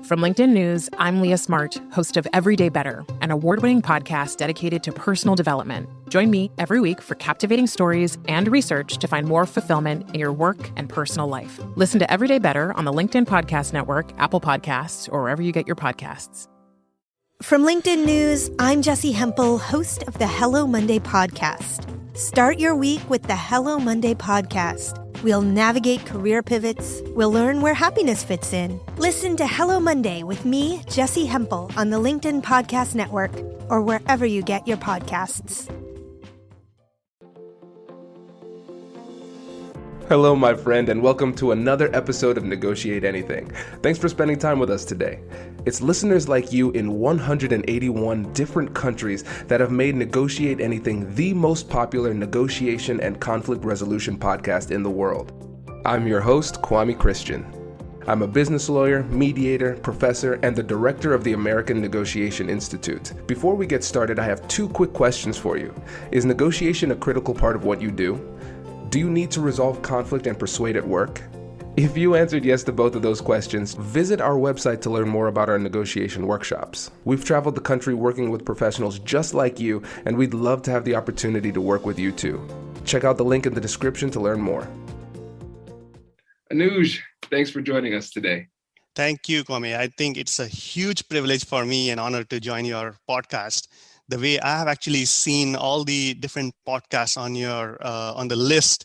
From LinkedIn News, I'm Leah Smart, host of Everyday Better, an award-winning podcast dedicated to personal development. Join me every week for captivating stories and research to find more fulfillment in your work and personal life. Listen to Everyday Better on the LinkedIn Podcast Network, Apple Podcasts, or wherever you get your podcasts. From LinkedIn News, I'm Jessie Hempel, host of the Hello Monday podcast. Start your week with the Hello Monday podcast. We'll navigate career pivots. We'll learn where happiness fits in. Listen to Hello Monday with me, Jessie Hempel, on the LinkedIn Podcast Network or wherever you get your podcasts. Hello, my friend, and welcome to another episode of Negotiate Anything. Thanks for spending time with us today. It's listeners like you in 181 different countries that have made Negotiate Anything the most popular negotiation and conflict resolution podcast in the world. I'm your host, Kwame Christian. I'm a business lawyer, mediator, professor, and the director of the American Negotiation Institute. Before we get started, I have two quick questions for you. Is negotiation a critical part of what you do? Do you need to resolve conflict and persuade at work? If you answered yes to both of those questions, visit our website to learn more about our negotiation workshops. We've traveled the country working with professionals just like you, and we'd love to have the opportunity to work with you too. Check out the link in the description to learn more. Anuj, thanks for joining us today. Thank you, Kwame. I think it's a huge privilege for me and honor to join your podcast. The way I have actually seen all the different podcasts on your on the list,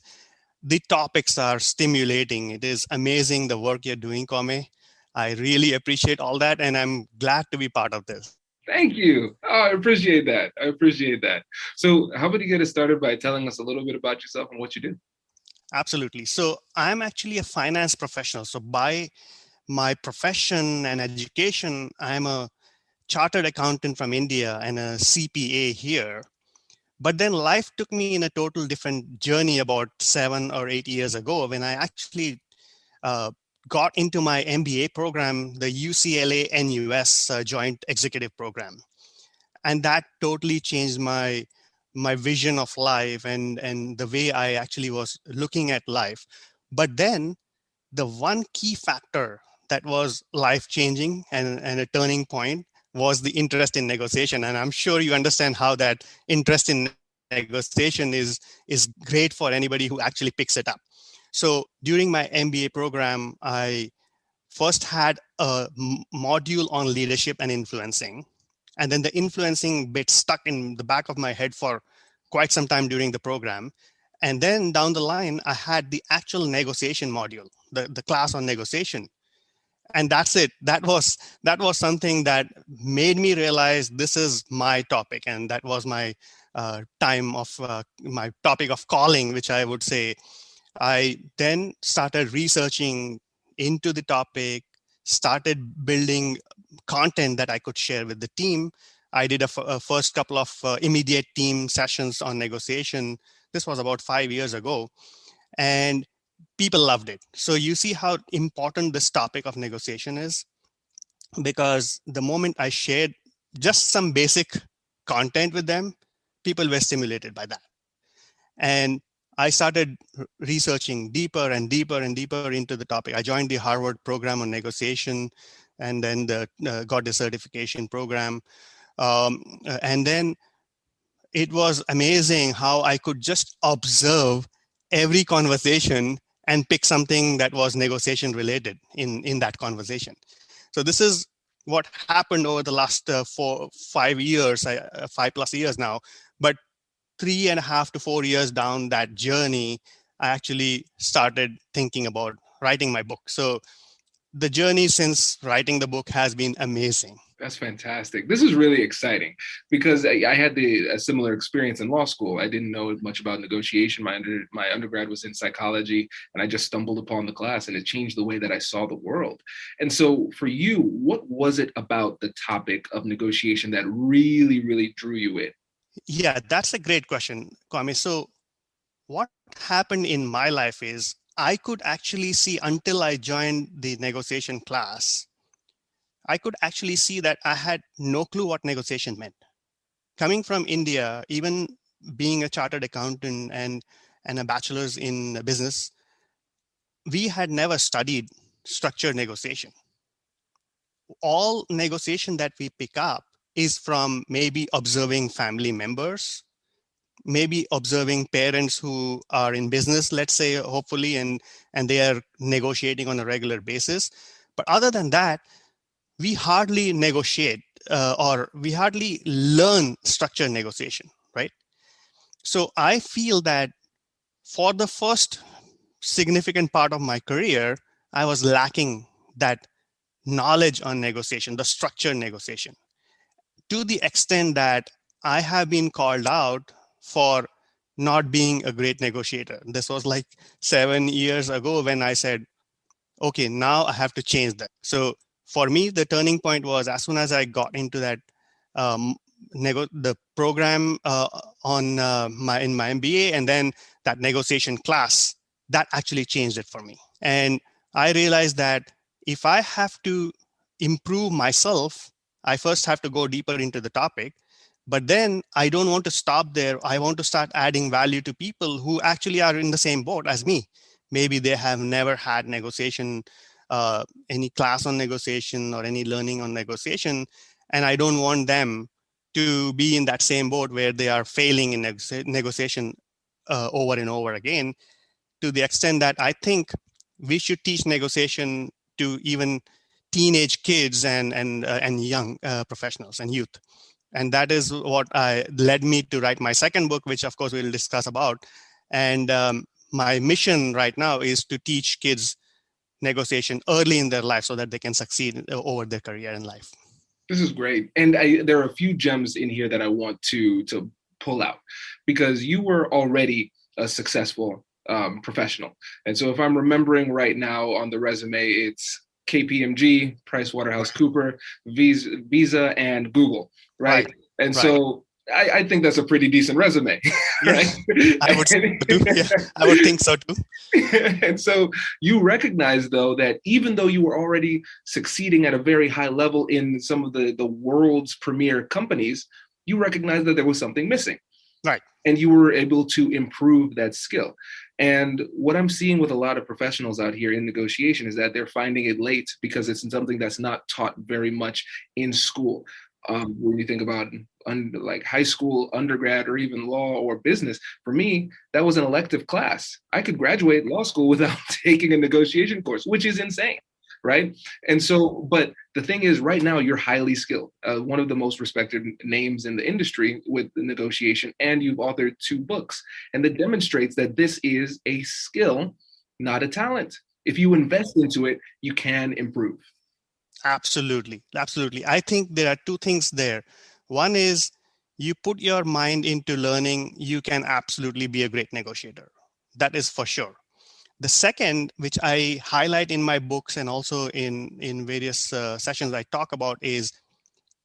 the topics are stimulating. It is amazing the work you're doing, Kwame. I really appreciate all that, and I'm glad to be part of this. Thank you. Oh, I appreciate that. So how about you get us started by telling us a little bit about yourself and what you do? Absolutely. So I'm actually a finance professional. So by my profession and education, I'm a chartered accountant from India and a CPA here. But then life took me in a total different journey about 7 or 8 years ago when I actually got into my MBA program, the UCLA NUS Joint Executive Program. And that totally changed my vision of life and the way I actually was looking at life. But then the one key factor that was life-changing and a turning point was the interest in negotiation. And I'm sure you understand how that interest in negotiation is great for anybody who actually picks it up. So during my MBA program, I first had a module on leadership and influencing. And then the influencing bit stuck in the back of my head for quite some time during the program. And then down the line, I had the actual negotiation module, the class on negotiation. And that's it. That was something that made me realize this is my topic. And that was my my topic of calling, which I would say. I then started researching into the topic, started building content that I could share with the team. I did a first couple of immediate team sessions on negotiation. This was about 5 years ago. And people loved it. So you see how important this topic of negotiation is, because the moment I shared just some basic content with them, people were stimulated by that. And I started researching deeper and deeper and deeper into the topic. I joined the Harvard program on negotiation and then got the certification program. And then it was amazing how I could just observe every conversation and pick something that was negotiation related in that conversation. So this is what happened over the last 5 years, 5+ years now. But 3.5 to 4 years down that journey, I actually started thinking about writing my book. So the journey since writing the book has been amazing. That's fantastic. This is really exciting because I had a similar experience in law school. I didn't know much about negotiation. My undergrad was in psychology, and I just stumbled upon the class, and it changed the way that I saw the world. And so for you, what was it about the topic of negotiation that really, really drew you in? Yeah, that's a great question, Kwame. So what happened in my life is I could actually see, until I joined the negotiation class, I could actually see that I had no clue what negotiation meant. Coming from India, even being a chartered accountant and a bachelor's in business, we had never studied structured negotiation. all negotiation that we pick up is from maybe observing family members, maybe observing parents who are in business, let's say, hopefully, and they are negotiating on a regular basis. But other than that, we hardly negotiate or we hardly learn structured negotiation, right? So I feel that for the first significant part of my career, I was lacking that knowledge on negotiation, the structured negotiation, to the extent that I have been called out for not being a great negotiator. This was like 7 years ago when I said, okay, now I have to change that. So for me, the turning point was as soon as I got into that um, the program in my MBA, and then that negotiation class, that actually changed it for me. And I realized that if I have to improve myself, I first have to go deeper into the topic. But then I don't want to stop there. I want to start adding value to people who actually are in the same boat as me. Maybe they have never had negotiation, any class on negotiation or any learning on negotiation. And I don't want them to be in that same boat where they are failing in negotiation over and over again, to the extent that I think we should teach negotiation to even teenage kids and young professionals and youth. And that is what led me to write my second book, which of course we'll discuss about. And my mission right now is to teach kids negotiation early in their life so that they can succeed over their career in life. This is great. And there are a few gems in here that I want to pull out, because you were already a successful professional. And so if I'm remembering right now on the resume, it's KPMG, PricewaterhouseCoopers, Visa, and Google, right? And so I think that's a pretty decent resume, right? I would think so too. And so you recognize, though, that even though you were already succeeding at a very high level in some of the world's premier companies, you recognize that there was something missing. Right. And you were able to improve that skill. And what I'm seeing with a lot of professionals out here in negotiation is that they're finding it late because it's something that's not taught very much in school. When you think about like high school, undergrad, or even law or business, for me, that was an elective class. I could graduate law school without taking a negotiation course, which is insane, right? And so, but the thing is, right now, you're highly skilled, one of the most respected names in the industry with the negotiation, and you've authored 2 books. And that demonstrates that this is a skill, not a talent. If you invest into it, you can improve. Absolutely. Absolutely. I think there are 2 things there. One is you put your mind into learning, you can absolutely be a great negotiator. That is for sure. The second, which I highlight in my books and also in various sessions I talk about, is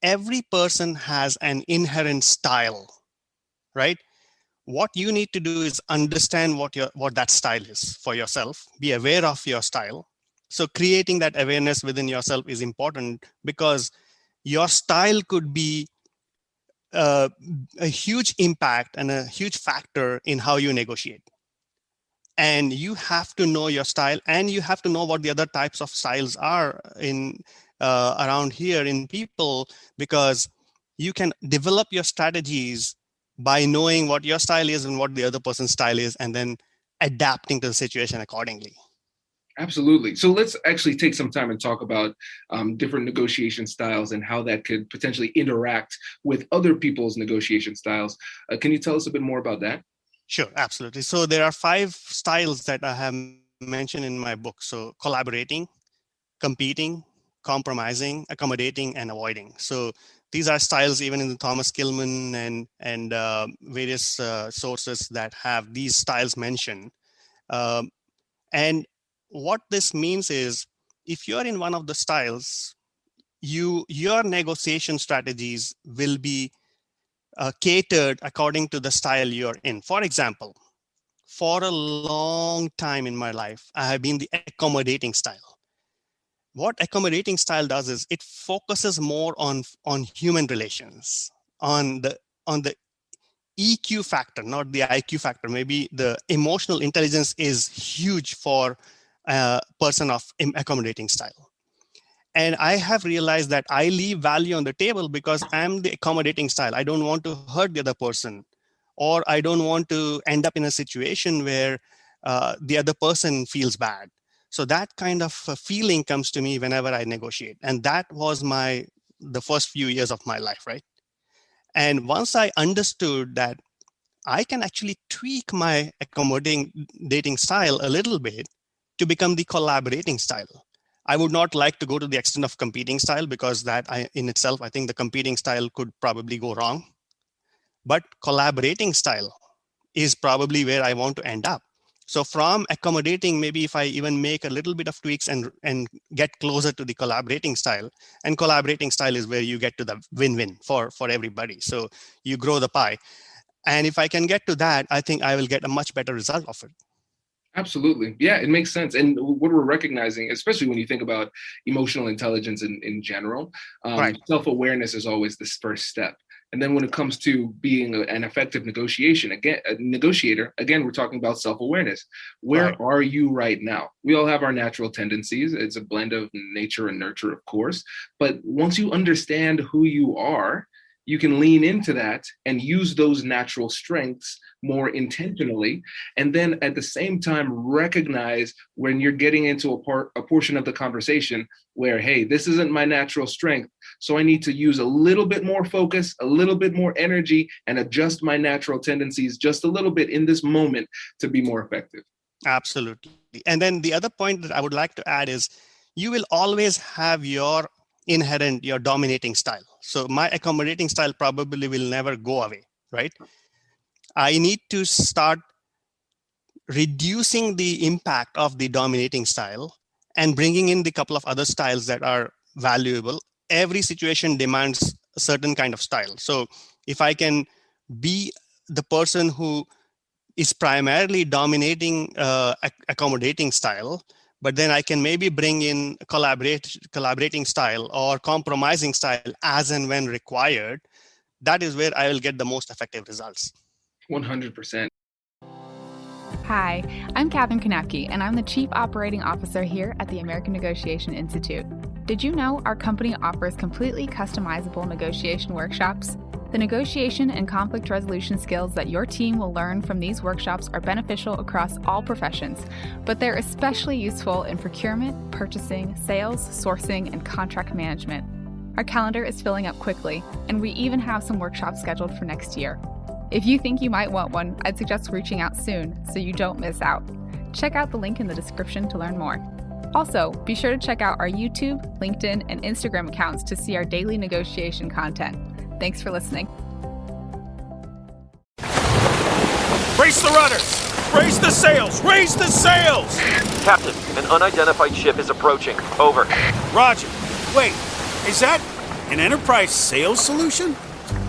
every person has an inherent style, right? What you need to do is understand what that style is for yourself, be aware of your style. So creating that awareness within yourself is important, because your style could be a huge impact and a huge factor in how you negotiate. And you have to know your style, and you have to know what the other types of styles are in around here in people, because you can develop your strategies by knowing what your style is and what the other person's style is, and then adapting to the situation accordingly. Absolutely. So let's actually take some time and talk about different negotiation styles and how that could potentially interact with other people's negotiation styles. Can you tell us a bit more about that? Sure, absolutely. So there are 5 styles that I have mentioned in my book. So collaborating, competing, compromising, accommodating, and avoiding. So these are styles even in the Thomas Kilmann and various sources that have these styles mentioned. And what this means is, if you're in one of the styles, your negotiation strategies will be catered according to the style you're in. For example, for a long time in my life, I have been the accommodating style. What accommodating style does is it focuses more on human relations, on the EQ factor, not the IQ factor. Maybe the emotional intelligence is huge for a person of accommodating style. And I have realized that I leave value on the table because I'm the accommodating style. I don't want to hurt the other person, or I don't want to end up in a situation where the other person feels bad. So that kind of feeling comes to me whenever I negotiate. And that was the first few years of my life, right? And once I understood that I can actually tweak my accommodating dating style a little bit to become the collaborating style. I would not like to go to the extent of competing style, because in itself, I think the competing style could probably go wrong. But collaborating style is probably where I want to end up. So from accommodating, maybe if I even make a little bit of tweaks and get closer to the collaborating style, and collaborating style is where you get to the win-win for everybody. So you grow the pie. And if I can get to that, I think I will get a much better result of it. Absolutely. Yeah, it makes sense. And what we're recognizing, especially when you think about emotional intelligence in general, Right. self-awareness is always this first step. And then when it comes to being an effective negotiator, again, we're talking about self-awareness. Where Right. are you right now? We all have our natural tendencies. It's a blend of nature and nurture, of course. But once you understand who you are, you can lean into that and use those natural strengths more intentionally. And then at the same time, recognize when you're getting into a portion of the conversation where, hey, this isn't my natural strength. So I need to use a little bit more focus, a little bit more energy, and adjust my natural tendencies just a little bit in this moment to be more effective. Absolutely. And then the other point that I would like to add is you will always have your dominating style. So my accommodating style probably will never go away, right? I need to start reducing the impact of the dominating style and bringing in the couple of other styles that are valuable. Every situation demands a certain kind of style. So if I can be the person who is primarily dominating accommodating style, but then I can maybe bring in collaborating style or compromising style as and when required. That is where I will get the most effective results. 100%. Hi, I'm Katherine Kanapke, and I'm the Chief Operating Officer here at the American Negotiation Institute. Did you know our company offers completely customizable negotiation workshops? The negotiation and conflict resolution skills that your team will learn from these workshops are beneficial across all professions, but they're especially useful in procurement, purchasing, sales, sourcing, and contract management. Our calendar is filling up quickly, and we even have some workshops scheduled for next year. If you think you might want one, I'd suggest reaching out soon so you don't miss out. Check out the link in the description to learn more. Also, be sure to check out our YouTube, LinkedIn, and Instagram accounts to see our daily negotiation content. Thanks for listening. Brace the rudders! Raise the sails! Raise the sails! Captain, an unidentified ship is approaching. Over. Roger. Wait, is that an enterprise sales solution?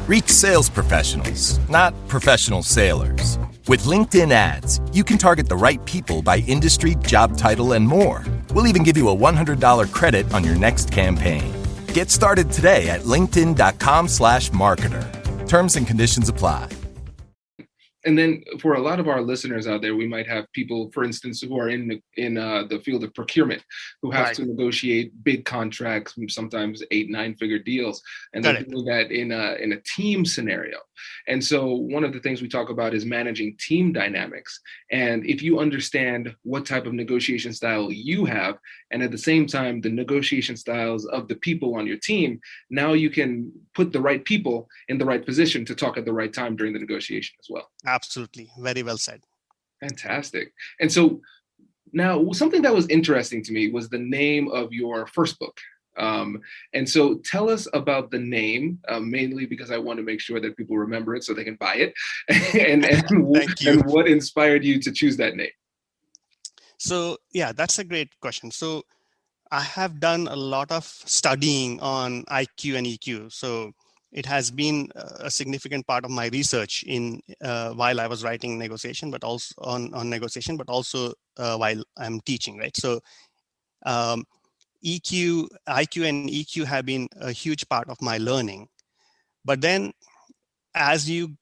Reach sales professionals, not professional sailors. With LinkedIn ads, you can target the right people by industry, job title, and more. We'll even give you a $100 credit on your next campaign. Get started today at linkedin.com/marketer. Terms and conditions apply. And then for a lot of our listeners out there, we might have people, for instance, who are in the field of procurement, who have to negotiate big contracts, sometimes 8-9-figure deals, and they're doing that in a team scenario. And so one of the things we talk about is managing team dynamics. And if you understand what type of negotiation style you have, and at the same time, the negotiation styles of the people on your team, now you can put the right people in the right position to talk at the right time during the negotiation as well. Absolutely. Very well said. Fantastic. And so now something that was interesting to me was the name of your first book. And so tell us about the name, mainly because I want to make sure that people remember it so they can buy it. and what inspired you to choose that name? So yeah, that's a great question. So I have done a lot of studying on IQ and EQ. So it has been a significant part of my research in while I was writing negotiation, but also on negotiation, but also while I'm teaching, right? So IQ and EQ have been a huge part of my learning. But then as you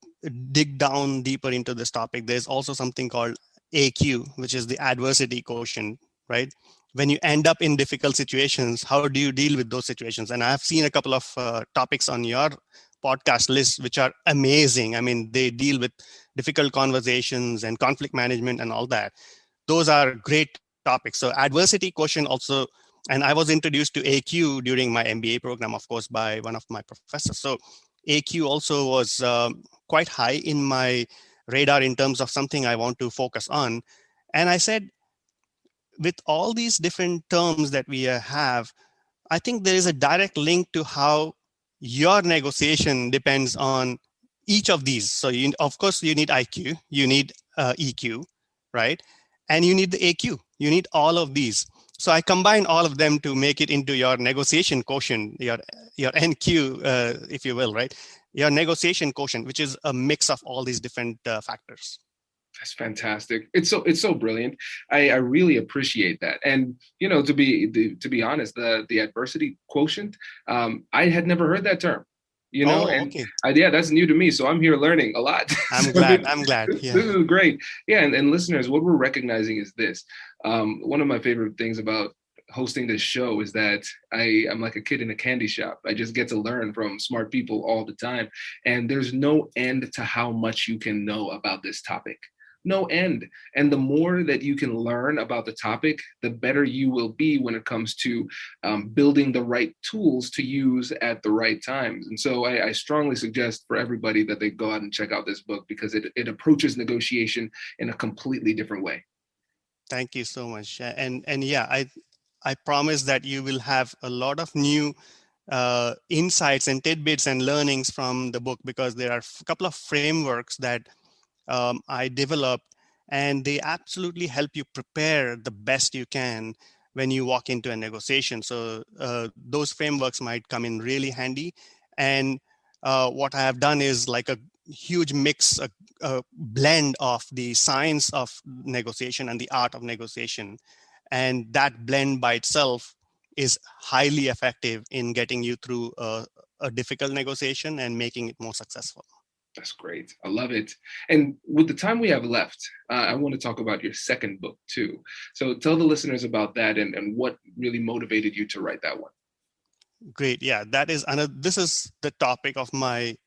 dig down deeper into this topic, there's also something called AQ, which is the adversity quotient, right? when you end up in difficult situations, how do you deal with those situations? And I've seen a couple of topics on your podcast list, which are amazing. I mean, they deal with difficult conversations and conflict management and all that. Those are great topics. So adversity quotient also, and I was introduced to AQ during my MBA program, of course, by one of my professors. So AQ also was quite high in my radar in terms of something I want to focus on. And I said, with all these different terms that we have, I think there is a direct link to how your negotiation depends on each of these. So of course, you need IQ, you need EQ, right? And you need the AQ, you need all of these. So I combine all of them to make it into your negotiation quotient, your NQ, if you will, right? Your negotiation quotient, which is a mix of all these different factors. That's fantastic. It's so brilliant. I really appreciate that. And to be honest, the adversity quotient, I had never heard that term. Okay. Yeah, that's new to me. So I'm here learning a lot. I'm glad. Yeah. This is great. Yeah, and listeners, what we're recognizing is this. One of my favorite things about hosting this show is that I'm like a kid in a candy shop. I just get to learn from smart people all the time. And there's no end to how much you can know about this topic. No end. And the more that you can learn about the topic, the better you will be when it comes to building the right tools to use at the right times. And so I strongly suggest for everybody that they go out and check out this book, because it approaches negotiation in a completely different way. Thank you so much. And yeah, I promise that you will have a lot of new insights and tidbits and learnings from the book, because there are a couple of frameworks that I developed, and they absolutely help you prepare the best you can when you walk into a negotiation. So those frameworks might come in really handy. And what I have done is like a huge mix, a blend of the science of negotiation and the art of negotiation. And that blend by itself is highly effective in getting you through a difficult negotiation and making it more successful. That's great. I love it. And with the time we have left, I want to talk about your second book too. So tell the listeners about that and what really motivated you to write that one. Great. Yeah, this is the topic of my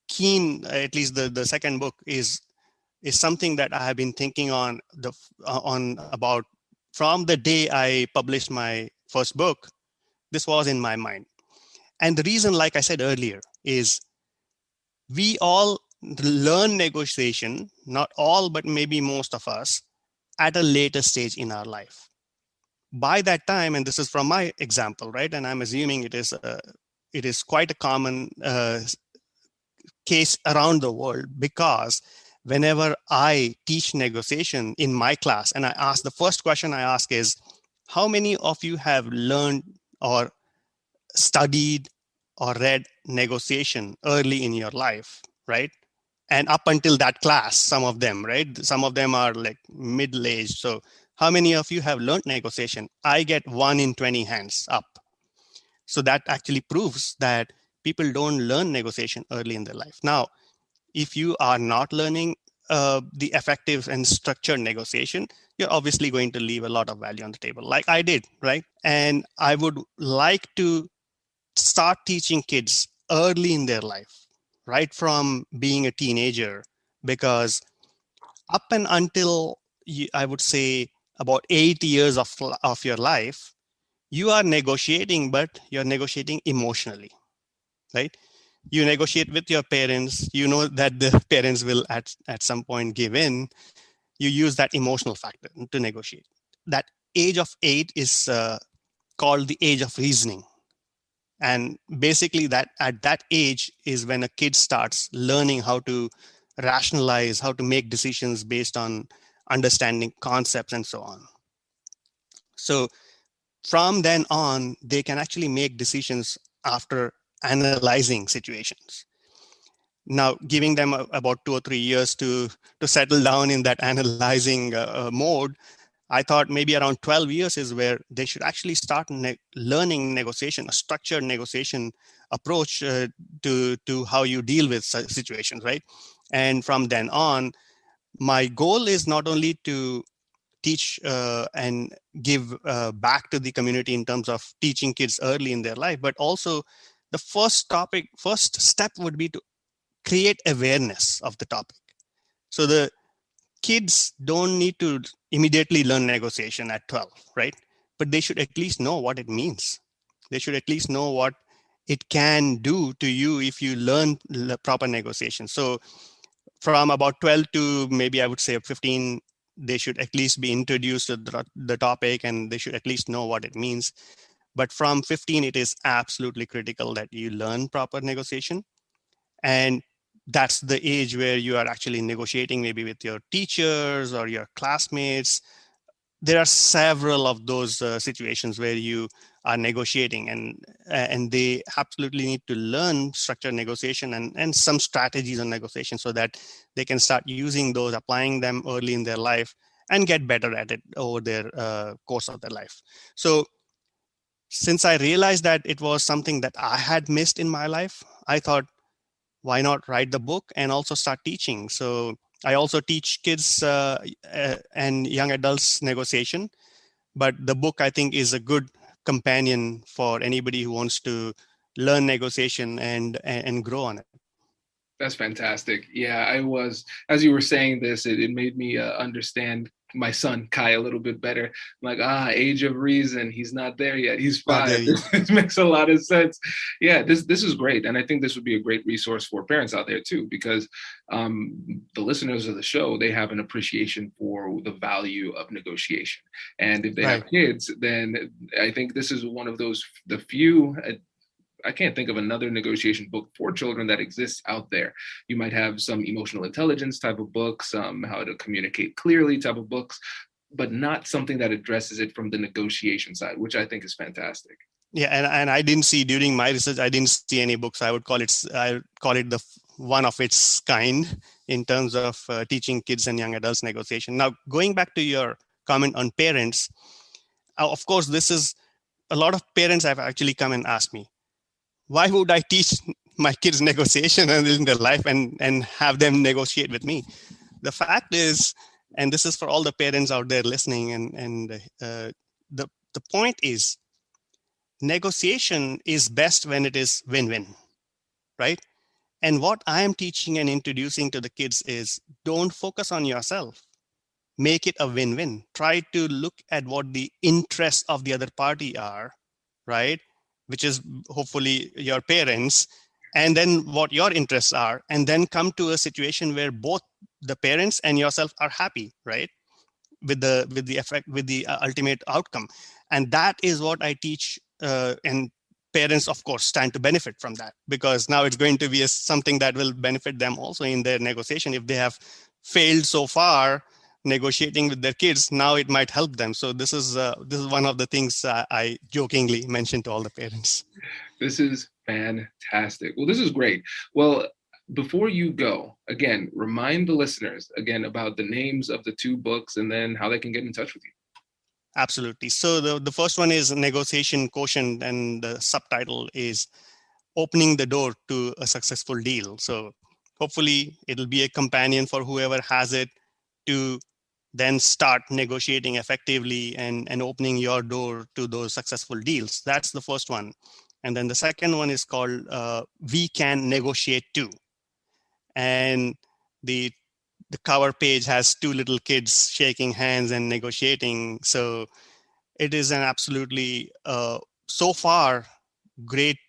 keen, at least the second book is something that I have been thinking on about from the day I published my first book. This was in my mind. And the reason, like I said earlier, is we all learn negotiation, not all, but maybe most of us, at a later stage in our life. By that time, and this is from my example, right? And I'm assuming it is quite a common case around the world, because whenever I teach negotiation in my class, and the first question I ask is, how many of you have learned or studied or read negotiation early in your life, right? And up until that class, some of them, right? Some of them are like middle-aged. So how many of you have learned negotiation? I get 1 in 20 hands up. So that actually proves that people don't learn negotiation early in their life. Now, if you are not learning the effective and structured negotiation, you're obviously going to leave a lot of value on the table, like I did, right? And I would like to start teaching kids early in their life, right from being a teenager, because up and until I would say about 8 years of your life, you are negotiating, but you're negotiating emotionally, right? You negotiate with your parents, you know that the parents will at some point give in. You use that emotional factor to negotiate. That age of 8 is called the age of reasoning. And basically that at that age is when a kid starts learning how to rationalize, how to make decisions based on understanding concepts and so on. So from then on, they can actually make decisions after analyzing situations. Now, giving them about 2 or 3 years to settle down in that analyzing mode, I thought maybe around 12 years is where they should actually start learning negotiation, a structured negotiation approach to how you deal with situations, right? And from then on, my goal is not only to teach and give back to the community in terms of teaching kids early in their life, but also the first step would be to create awareness of the topic. So the kids don't need to immediately learn negotiation at 12, right? But they should at least know what it means. They should at least know what it can do to you if you learn proper negotiation. So from about 12 to maybe I would say 15, they should at least be introduced to the topic and they should at least know what it means. But from 15, it is absolutely critical that you learn proper negotiation. And that's the age where you are actually negotiating maybe with your teachers or your classmates. There are several of those situations where you are negotiating, and they absolutely need to learn structured negotiation and some strategies on negotiation so that they can start using those, applying them early in their life, and get better at it over their course of their life. So since I realized that it was something that I had missed in my life, I thought, why not write the book and also start teaching? So I also teach kids and young adults negotiation, but the book I think is a good companion for anybody who wants to learn negotiation and grow on it. That's fantastic. Yeah, as you were saying this, it made me understand my son, Kai, a little bit better. I'm like, age of reason. He's not there yet. He's 5. This makes a lot of sense. Yeah, this is great. And I think this would be a great resource for parents out there too, because the listeners of the show, they have an appreciation for the value of negotiation. And if they have kids, then I think this is one of the few I can't think of another negotiation book for children that exists out there. You might have some emotional intelligence type of books, how to communicate clearly type of books, but not something that addresses it from the negotiation side, which I think is fantastic. Yeah, and I didn't see during my research, I didn't see any books. I would call it the one of its kind in terms of teaching kids and young adults negotiation. Now, going back to your comment on parents, of course, this is a lot of parents have actually come and asked me, why would I teach my kids negotiation in their life and have them negotiate with me? The fact is, and this is for all the parents out there listening, and the point is, negotiation is best when it is win-win, right? And what I am teaching and introducing to the kids is, don't focus on yourself. Make it a win-win. Try to look at what the interests of the other party are, right? Which is hopefully your parents, and then what your interests are, and then come to a situation where both the parents and yourself are happy, right? With the ultimate outcome. And that is what I teach, and parents, of course, stand to benefit from that, because now it's going to be something that will benefit them also in their negotiation. If they have failed so far negotiating with their kids, now it might help them. So this is one of the things I jokingly mention to all the parents. This is fantastic. Well, this is great. Well, before you go, again, remind the listeners again about the names of the 2 books and then how they can get in touch with you. Absolutely. So the first one is Negotiation Quotient, and the subtitle is Opening the Door to a Successful Deal. So hopefully it'll be a companion for whoever has it to then start negotiating effectively and opening your door to those successful deals. That's the first one. And then the second one is called We Can Negotiate Too. And the cover page has 2 little kids shaking hands and negotiating. So it is an absolutely, so far, great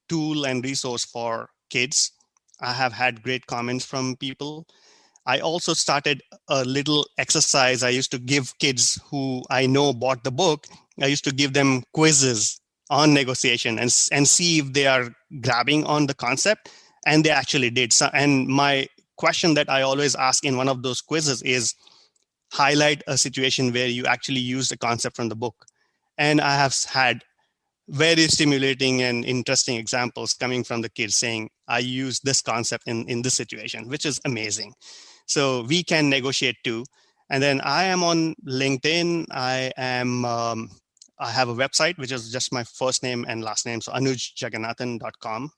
tool and resource for kids. I have had great comments from people. I also started a little exercise. I used to give kids who I know bought the book, I used to give them quizzes on negotiation and see if they are grabbing on the concept. And they actually did. So, and my question that I always ask in one of those quizzes is, highlight a situation where you actually used a concept from the book. And I have had very stimulating and interesting examples coming from the kids saying, I use this concept in this situation, which is amazing. So We Can Negotiate Too. And then I am on LinkedIn. I have a website, which is just my first name and last name. So AnujJagannathan.com.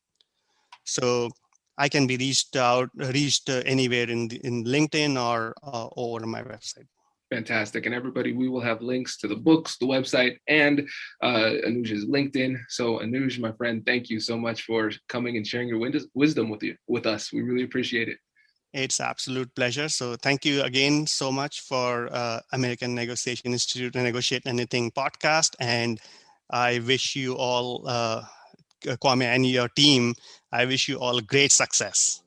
So I can be reached anywhere in LinkedIn or over my website. Fantastic. And everybody, we will have links to the books, the website, and Anuj's LinkedIn. So Anuj, my friend, thank you so much for coming and sharing your wisdom with us. We really appreciate it. It's absolute pleasure. So thank you again so much for American Negotiation Institute and Negotiate Anything podcast. And I wish you all, Kwame and your team, I wish you all great success.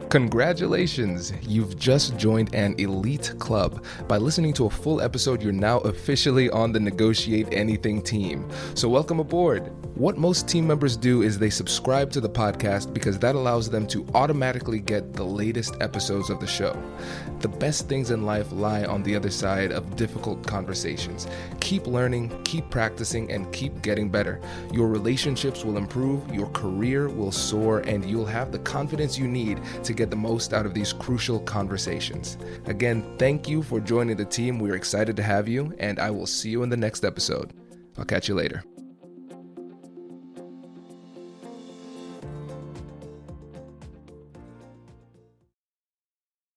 Congratulations! You've just joined an elite club. By listening to a full episode, you're now officially on the Negotiate Anything team. So welcome aboard. What most team members do is they subscribe to the podcast because that allows them to automatically get the latest episodes of the show. The best things in life lie on the other side of difficult conversations. Keep learning, keep practicing, and keep getting better. Your relationships will improve, your career will soar, and you'll have the confidence you need to get the most out of these crucial conversations. Again, thank you for joining the team. We're excited to have you, and I will see you in the next episode. I'll catch you later.